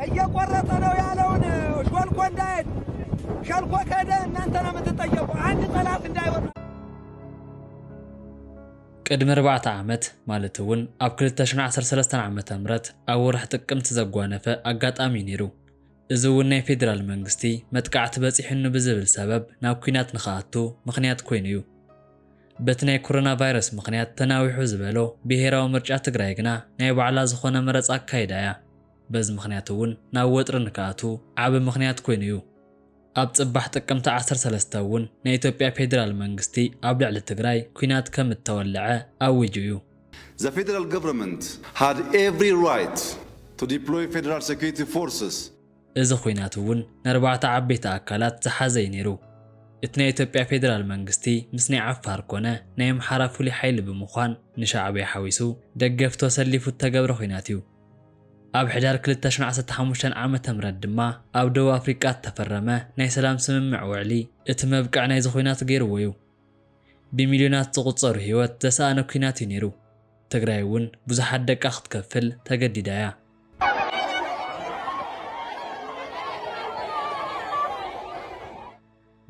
እየቆረጠ ነው ያለውን ሾልኮ እንዳይሄድ ሸልኮ ከሄደ እናንተ ነው የምትጠየቁ። አንድ ጠላት እንዳይወጣ ቅድሚ 4 ዓመት ማለት እውን ኣብ 2013 ዓመተ ምህረት ኣብ ወርሒ ጥቅምቲ ዘጓነፈ ኣጋጣሚ ነይሩ። እዚ እውን ናይ ፌደራል መንግስቲ መጥቃዕቲ በፂሕኑ ብዝብል ሰበብ ናብ ኩናት ንኽኣቱ ምኽንያት ኮይኑ እዩ። በቲ ናይ ኮሮና ቫይረስ ምኽንያት ተናዊሑ ዝበሎ ብሄራዊ ምርጫ ትግራይ ግና ናይ ባዕላ ዝኾነ መረፃ ኣካይዳ እያ። በዚ ምኽንያት እውን ናብ ወጥሪ ንክኣቱ ዓቢ ምኽንያት ኮይኑ እዩ። ኣብ ጽባሕ ጥቅምቲ 13 እውን ናይ ኢትዮጵያ ፌደራል መንግስቲ ኣብ ልዕሊ ትግራይ ኩናት ከም እተወልዐ ኣውጁ እዩ። The federal government had every right to deploy federal security forces. እዚ ኩናት እውን ንኣርባዕተ ዓበይቲ ኣካላት ዝሓዘ እዩ ነይሩ። እቲ ናይ ኢትዮጵያ ፌደራል መንግስቲ ምስ ናይ ዓፋር ኮነ ናይ ኣምሓራ ፍሉይ ሓይሊ ብምዃን ንሻዕብያ ሓዊሱ ደገፍቶ ሰሊፉ ተገብረ ኩናት እዩ። ኣብ ሕዳር 2015 ዓመተ ምህረት ድማ ኣብ ደቡብ ኣፍሪቃ ተፈረመ ናይ ሰላም ስምምዕ ውዕሊ እቲ መብቅዕ ናይ ኩናት ገይርዎ እዩ። ብሚልዮናት ዝቑጸሩ ህይወት ዘሰኣነ ኩናት እዩ ነይሩ። ትግራይ እውን ብዙሓት ደቃ ክትከፍል ተገዲዳ እያ።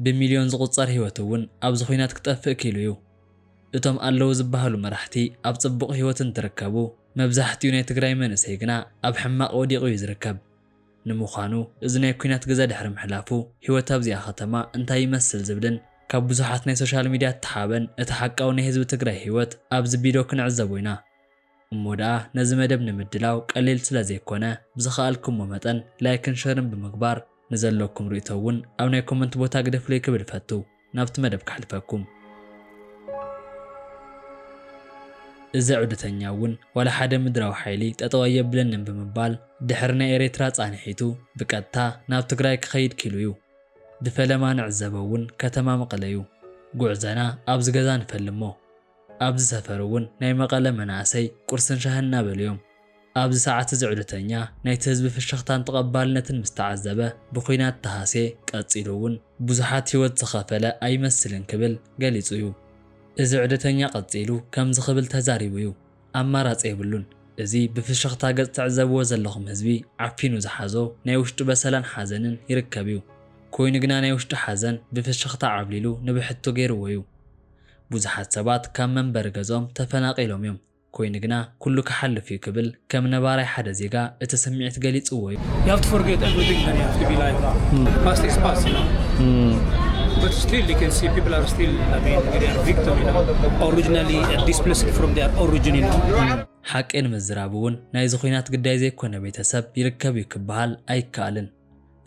ብሚልዮን ዝቑጸር ህይወት እውን ኣብዚ ኩናት ክጠፍእ ክኢሉ እዩ። እቶም ኣለዉ ዝበሃሉ መራሕቲ ኣብ ጽቡቕ ህይወትን ትርከቡ መብዛሕትኡ ናይ ትግራይ መንእሰይ ግና ኣብ ሕማቕ ወዲቑ እዩ ዝርከብ። ንምዃኑ እዚ ናይ ኩናት ገዛ ድሕሪ ምሕላፉ ህይወት ኣብዚኣ ከተማ እንታይ ይመስል ዝብልን ካብ ብዙሓት ናይ ሶሻል ሚድያ እተሓበን እቲ ሓቃዊ ናይ ህዝቢ ትግራይ ህይወት ኣብዚ ቪድዮ ክንዕዘቡ ኢና። እሞ ደኣ ነዚ መደብ ንምድላው ቀሊል ስለ ዘይኮነ ብዝኸኣልኩሞ መጠን ላይክን ሸርን ብምግባር ንዘለኩም ርእቶ እውን ኣብ ናይ ኮመንት ቦታ ግደፍለይ ክብል ፈቱ ናብቲ መደብ ካሕልፈኩም። እዚ ዑደተኛ እውን ወላ ሓደ ምድራዊ ሓይሊ ጠጠው የብለንን ብምባል ድሕሪ ናይ ኤርትራ ጻንሒቱ ብቀጥታ ናብ ትግራይ ክኸይድ ኪሉ እዩ። ብፈለማ ንዕዘቦ እውን ከተማ መቐለ እዩ። ጉዕዘና ኣብዚ ገዛ ንፈልሞ። ኣብዚ ሰፈር እውን ናይ መቐለ መናእሰይ ቁርስን ሻህን እናበሉ እዮም። ኣብዚ ሰዓት እዚ ዑደተኛ ናይቲ ህዝቢ ፍሽኽታን ተቐባልነትን ምስ ተዓዘበ ብኩናት ተሃሴ ቀፂሉ እውን ብዙሓት ህይወት ዝኸፈለ ኣይመስልን ክብል ገሊጹ እዩ። እዚ ዑደተኛ ቀፂሉ ከምዚ ክብል ተዛሪቡ እዩ። ኣማራፂ የብሉን። እዚ ብፍሽኽታ ገጽ ትዕዘብዎ ዘለኹም ህዝቢ ዓፊኑ ዝሓዞ ናይ ውሽጡ በሰላን ሓዘንን ይርከብ እዩ። ኮይኑ ግና ናይ ውሽጡ ሓዘን ብፍሽኽታ ዓብሊሉ ንብሕቱ ገይርዎ እዩ። ብዙሓት ሰባት ካብ መንበሪ ገዞም ተፈናቂሎም እዮም። ኮይኑ ግና ኩሉ ክሓልፍ እዩ ክብል ከም ነባራይ ሓደ ዜጋ እቲ ስምዒት ገሊጽዎ እዩ። You have to forget everything and you have to be like past is past, you know. But still you can see people are still, I mean, they are victim, you know, originally displaced from their origin, you know. ሓቅን ምዝራብ እውን ናይዚ ኩናት ግዳይ ዘይኮነ ቤተሰብ ይርከብ እዩ ክበሃል ኣይከኣልን።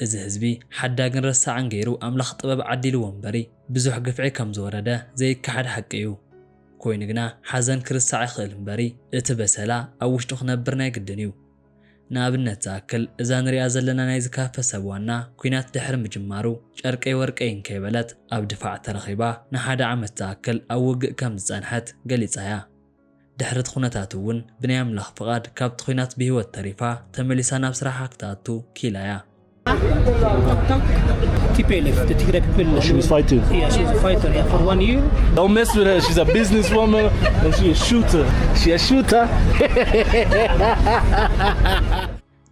እዚ ህዝቢ ሓዳግን ረሳዕን ገይሩ ኣምላኽ ጥበብ ዓዲልዎ እምበሪ ብዙሕ ግፍዒ ከም ዝወረደ ዘይከሓድ ሓቂ እዩ። ኮይኑ ግና ሓዘን ክርሳዕ ይኽእል እምበሪ እቲ በሰላ ኣብ ውሽጡ ክነብር ናይ ግድን እዩ። ንኣብነት ዝኣክል እዛ ንሪኣ ዘለና ናይ ዝካፈ ሰብ ዋና ኩናት ድሕሪ ምጅማሩ ጨርቀይ ወርቀይን ከይበለት ኣብ ድፋዕ ተረኺባ ንሓደ ዓመት ዝኣክል ኣብ ውግእ ከም ዝጸንሐት ገሊጻ እያ። ድሕሪ ኩነታት እውን ብናይ ኣምላኽ ፍቓድ ካብቲ ኩናት ብህይወት ተሪፋ ተመሊሳ ናብ ስራሓ ክትኣቱ ኪኢላ እያ። TPLF, the Tigray people. She was fighting. Yeah, she was a fighter for 1 year. Don't mess with her. She's a businesswoman and she's a shooter. She's a shooter.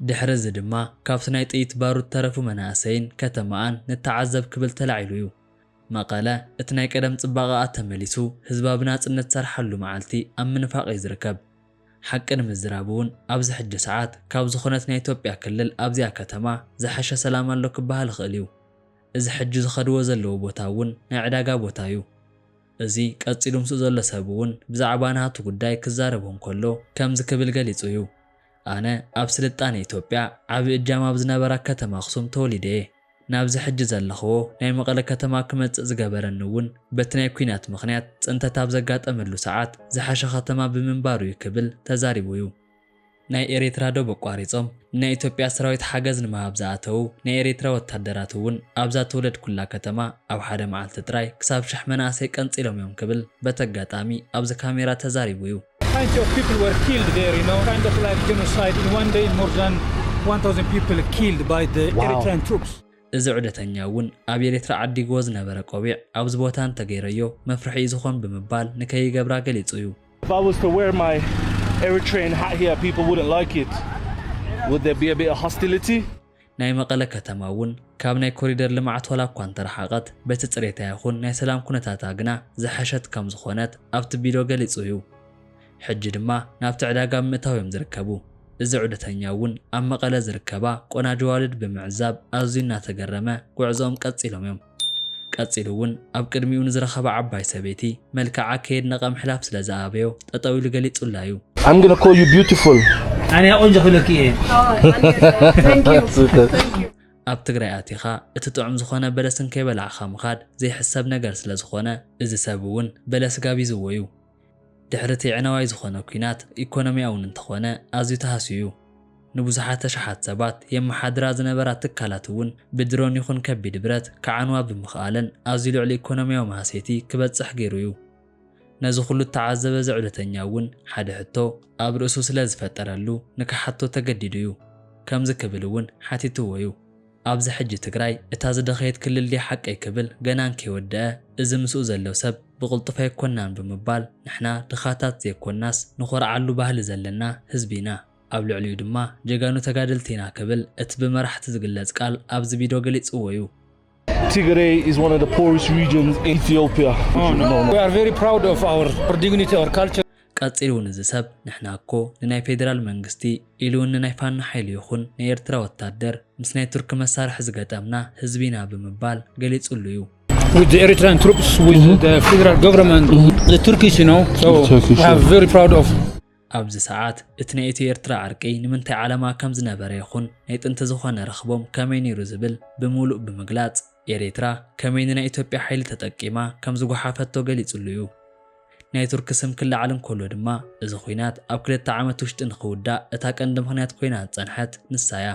ድሕሪ እዚ ድማ ካብቲ ናይ ጥይት ባሩድ ተረፉ መናእሰይን ከተማኣን ንተዓዘብ ክብል ተላዒሉ እዩ። መቐለ እቲ ናይ ቀደም ጽባቐኣ ተመሊሱ ህዝባ ብናጽነት ሰርሓሉ መዓልቲ ኣብ ምንፋቕ እዩ ዝርከብ። ሓቅን ምዝራብ እውን ኣብዚ ሕጂ ሰዓት ካብ ዝኾነት ናይ ኢትዮጵያ ክልል ኣብዚኣ ከተማ ዝሓሸ ሰላም ኣሎ ክበሃል ይኽእል እዩ። እዚ ሕጂ ዝኸድዎ ዘለዎ ቦታ እውን ናይ ዕዳጋ ቦታ እዩ። እዚ ቀፂሉ ምስኡ ዘሎ ሰብ እውን ብዛዕባ ናቱ ጉዳይ ክዛረቦ እንከሎ ከምዚ ክብል ገሊጹ እዩ። ኣነ ኣብ ስልጣነ ኢትዮጵያ ዓቢ እጃም ኣብ ዝነበራ ከተማ ኣኽሱም ተወሊደ እየ። ናብዚ ሕጂ ዘለኽዎ ናይ መቐለ ከተማ ክመጽእ ዝገበረኒ እውን በቲ ናይ ኩናት ምኽንያት ጽንተት ኣብ ዘጋጠመሉ ሰዓት ዝሓሸ ከተማ ብምንባሩ እዩ ክብል ተዛሪቡ እዩ። ናይ ኤርትራ ዶብ ኣቋሪጾም ናይ ኢትዮጵያ ሰራዊት ሓገዝ ንምሃብ ዝኣተው ናይ ኤርትራ ወታደራት እውን ኣብዛ ትውለድ ኩላ ከተማ ኣብ ሓደ መዓልቲ ጥራይ ክሳብ 1000 መናእሰይ ቀንፂሎም እዮም ክብል በተጋጣሚ ኣብዚ ካሜራ ተዛሪቡ እዩ። Kind of people were killed there, you know, kind of like genocide. In 1 day more than 1000 people killed by the Eritrean troops. እዚ ዑደተኛ እውን ኣብ ኤርትራ ዓዲግዎ ዝነበረ ቆቢዕ ኣብዚ ቦታ እንተገይረዮ መፍርሒ ዝኾን ብምባል ንከይገብራ ገሊጹ እዩ። If I was to wear my Eritrean hat here, people wouldn't like it. Would there be a bit of hostility? ናይ መቀለ ከተማ እውን ካብ ናይ ኮሪደር ልምዓት ወላ እኳ እንተረሓቐት በቲ ፅሬታ ይኹን ናይ ሰላም ኩነታታ ግና ዝሓሸት ከም ዝኾነት ኣብቲ ቪድዮ ገሊጹ እዩ። ሕጂ ድማ ናብቲ ዕዳጋ ምእታዎም ዝርከቡ እዚ ዑደተኛ እውን ኣብ መቀለ ዝርከባ ቆናጁ ዋልድ ብምዕዛብ ኣዝዩ እናተገረመ ጉዕዞኦም ቀፂሎም እዮም። ቀፂሉ እውን ኣብ ቅድሚኡ ንዝረኸባ ዓባይ ሰበይቲ መልክዓ ከይድ ነቐ ምሕላፍ ስለ ዝኣበዮ ጠጠው ኢሉ ገሊጹላ እዩ። I'm gonna call you beautiful. أنا أنجح لك إيه. Thank you. ኣብ ትግራይ ኣቲኻ እቲ ጥዑም ዝኾነ በለስን ከይበላዕኻ ምኻድ ዘይሕሰብ ነገር ስለ ዝኾነ እዚ ሰብ እውን በለስ ጋቢዝዎ እዩ። ድሕሪ እቲ ዕነዋይ ዝኾነ ኩናት ኢኮኖሚያውን እንተኾነ ኣዝዩ ተሃስዩ እዩ። ንብዙሓት ተሽሓት ሰባት የመሓድራ ዝነበራ ትካላት እውን ብድሮን ይኹን ከቢድ ብረት ከዓንዋ ብምኽኣለን ኣዝዩ ልዕሊ ኢኮኖሚያዊ ማህሰይቲ ክበፅሕ ገይሩ እዩ። ነዚ ኩሉ ተዓዘበ ዘዑለተኛ እውን ሓደ ሕቶ ኣብ ርእሱ ስለ ዝፈጠረሉ ንክሓቶ ተገዲዱ እዩ። ከምዚ ክብል እውን ሓቲትዎ እዩ። ኣብዚ ሕጂ ትግራይ እታ ዝደኸየት ክልል ዲ ሓቀይ ክብል ገናን ከይወድአ እዚ ምስኡ ዘለው ሰብ ብቕልጡፍ ኣይኮናን ብምባል ንሕና ድኻታት ዘይኮናስ ንኾርዓሉ ባህሊ ዘለና ህዝቢ ኢና። ኣብ ልዕሊኡ ድማ ጀጋኑ ተጋደልቲ ኢና ክብል እቲ ብመራሕቲ ዝግለጽ ቃል ኣብዚ ቪድዮ ገሊጽዎ እዩ። Tigray is one of the poorest regions in Ethiopia. Oh, no. We are very proud of our dignity, our culture. ቀፂሉ ንዚ ሰብ ንሕና እኮ ንናይ ፌደራል መንግስቲ ኢሉ እውን ንናይ ፋኖ ሓይሊ ይኹን ንኤርትራ ወታደር ምስ ናይ ቱርክ መሳርሒ ዝገጠምና ህዝቢና ብምባል ገሊጹሉ እዩ። With the Eritrean troops, with the federal government, the Turkish, you know, so we are very proud of. ኣብዚ ሰዓት እቲ ናይ ኢትዮ ኤርትራ ዓርቂ ንምንታይ ዓላማ ከም ዝነበረ ይኹን ናይ ጥንቲ ዝኾነ ረኽቦም ከመይ ነይሩ ዝብል ብምሉእ ብምግላጽ ኤርትራ ከመይ ንናይ ኢትዮጵያ ሓይሊ ተጠቂማ ከም ዝጓሓፈቶ ገሊጹሉ እዩ። ናይ ቱርክ ስም ክለዓል እንከሎ ድማ እዚ ኩናት ኣብ 2 ዓመት ውሽጢ ንኽውዳእ እታ ቀንዲ ምኽንያት ኮይና ዝጸንሐት ንሳያ።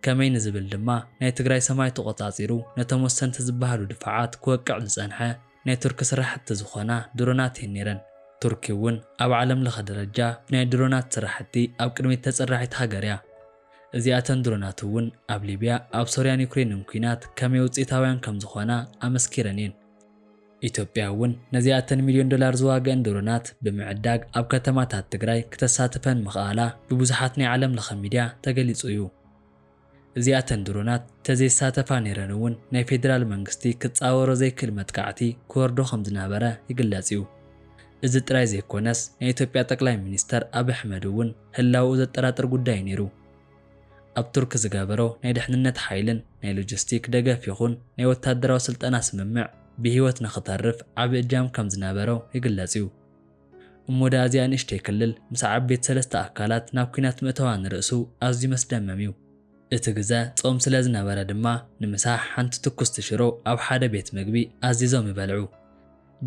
ከመይ ንዝብል ድማ ናይ ትግራይ ሰማይ ተቆጻጺሩ ነቶም ወሰንቲ ዝበሃሉ ድፍዓት ክወቅዕ ዝጸንሐ ናይ ቱርክ ስራሕቲ ዝኾና ድሮናት ነይረን። ቱርኪ እውን ኣብ ዓለም ለኸ ደረጃ ናይ ድሮናት ስራሕቲ ኣብ ቅድሚት ተጸራሒት ሃገር እያ። እዚኣተን ድሮናት እውን ኣብ ሊብያ ኣብ ሶርያን ዩክሬንን ኩናት ከመይ ውፅኢታውያን ከም ዝኾና ኣመስኪረን እየን። ኢትዮጵያ እውን ነዚኣተን $1,000,000 ዝዋግአን ድሮናት ብምዕዳግ ኣብ ከተማታት ትግራይ ክተሳተፈን ምኽኣላ ብብዙሓት ናይ ዓለም ለኸ ሚድያ ተገሊጹ እዩ። እዚኣተን ድሮናት ተዘይሳተፋ ነይረን እውን ናይ ፌደራል መንግስቲ ክጻወሮ ዘይክእል መጥቃዕቲ ክወርዶ ከም ዝነበረ ይግለጽ እዩ። እዚ ጥራይ ዘይኮነስ ናይ ኢትዮጵያ ጠቅላይ ሚኒስተር አብይ አሕመድ እውን ህላው ዘጠራጥር ጉዳይ ነይሩ። ኣብ ቱርክ ዝገበሮ ናይ ድሕንነት ሓይልን ናይ ሎጂስቲክ ደገፍ ይኹን ናይ ወታደራዊ ስልጠና ስምምዕ ብህይወት ንኽተርፍ ዓቢ እጃም ከም ዝነበረው ይግለጽ እዩ። እሞዳ እዚኣ ንእሽተይ ክልል ምስ ዓበይቲ 3 ኣካላት ናብ ኩናት ምእተዋን ርእሱ ኣዝዩ መስደመም እዩ። እቲ ግዜ ጾም ስለ ዝነበረ ድማ ንምሳሕ ሓንቲ ትኩስቲ ሽሮ ኣብ ሓደ ቤት ምግቢ ኣዚዞም ይበልዑ።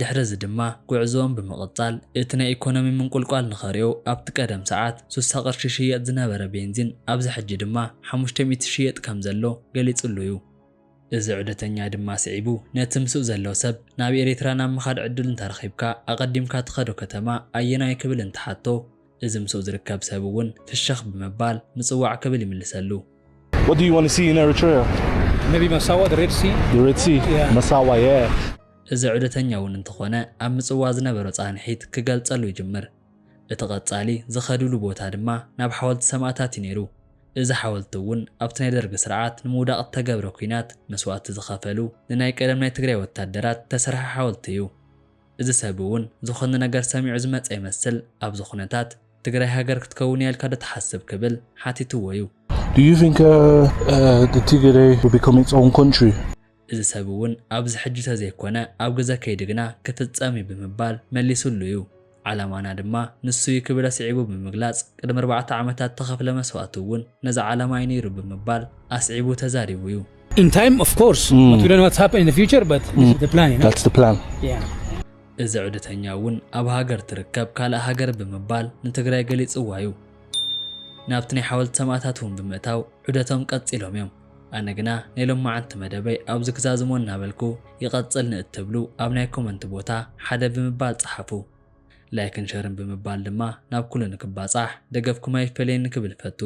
ድሕሪ እዚ ድማ ጉዕዞኦም ብምቕጻል እቲ ናይ ኢኮኖሚ ምንቁልቋል ንኸሪኦ ኣብቲ ቀደም ሰዓት 60 ቅርሺ ሽየጥ ዝነበረ ቤንዚን ኣብዚ ሕጂ ድማ 500 ሽየጥ ከም ዘሎ ገሊጹሉ እዩ። እዚ ዑደተኛ ድማ ስዒቡ ነቲ ምስኡ ዘሎ ሰብ ናብ ኤርትራ ናብ ምኻድ ዕድል እንተረኺብካ ኣቐዲምካ ትኸዶ ከተማ ኣየናይ ክብል እንትሓቶ እዚ ምስኡ ዝርከብ ሰብ እውን ፍሸኽ ብምባል ምጽዋዕ ክብል ይምልሰሉ። What do you want to see in Eritrea? Maybe Massawa, the Red Sea. The Red Sea? Yeah. Massawa, yeah. እዚ ዑደተኛ እውን እንተኾነ ኣብ ምጽዋ ዝነበረ ጻንሒት ክገልጸሉ ይጅምር። እቲ ቐጻሊ ዝኸድሉ ቦታ ድማ ናብ ሓወልቲ ሰማዕታት ነይሩ። እዚ ሓወልቲ እውን ኣብቲ ናይ ደርጊ ስርዓት ንምውዳቕ ተገብረ ኩናት መስዋዕቲ ዝኸፈሉ ንናይ ቀደም ናይ ትግራይ ወታደራት ተሰርሐ ሓወልቲ እዩ። እዚ ሰብ እውን ዝኾነ ነገር ሰሚዑ ዝመጸ ይመስል ኣብዚ ኩነታት ትግራይ ሃገር ክትከውን ያልካ ተሓስብ ክብል ሓቲትዎ እዩ። Do you think the Tigray will become its own country? እዚ ሰብ እውን ኣብዚ ሕጂ ተዘይኮነ ኣብ ገዛ ከይዲ ግና ክፍጸም ብምባል መሊሱሉ እዩ። ዓላማና ድማ ንሱ ይክብለ ስዒቡ ብምግላጽ ቅድሚ 4 ዓመታት ተኸፍለ መስዋዕቲ እውን ነዚ ዓላማ ይነይሩ ብምባል ኣስዒቡ ተዛሪቡ እዩ። In time, of course, but we don't know what's happening in the future, but this is the plan, you know? That's the plan. Yeah. እዚ ዑደተኛ እውን ኣብ ሃገር ትርከብ ካልእ ሃገር ብምባል ንትግራይ ገሊጽዋ እዩ። ናብቲ ናይ ሓወልቲ ሰማዕታት እውን ብምእታው ዑደቶም ቀጺሎም እዮም። ኣነ ግና ነሎም ማዓንቲ መደበይ ኣብዚ ክዛዝሞ እናበልኩ ይቐጽል ንእትብሉ ኣብ ናይ ኮመንት ቦታ ሓደ ብምባል ጸሓፉ። ላይክን ሸርን ብምባል ድማ ናብ ኩሉ ንክባጻሕ ደገፍኩም ኣይፈለይን ክብል ፈቱ።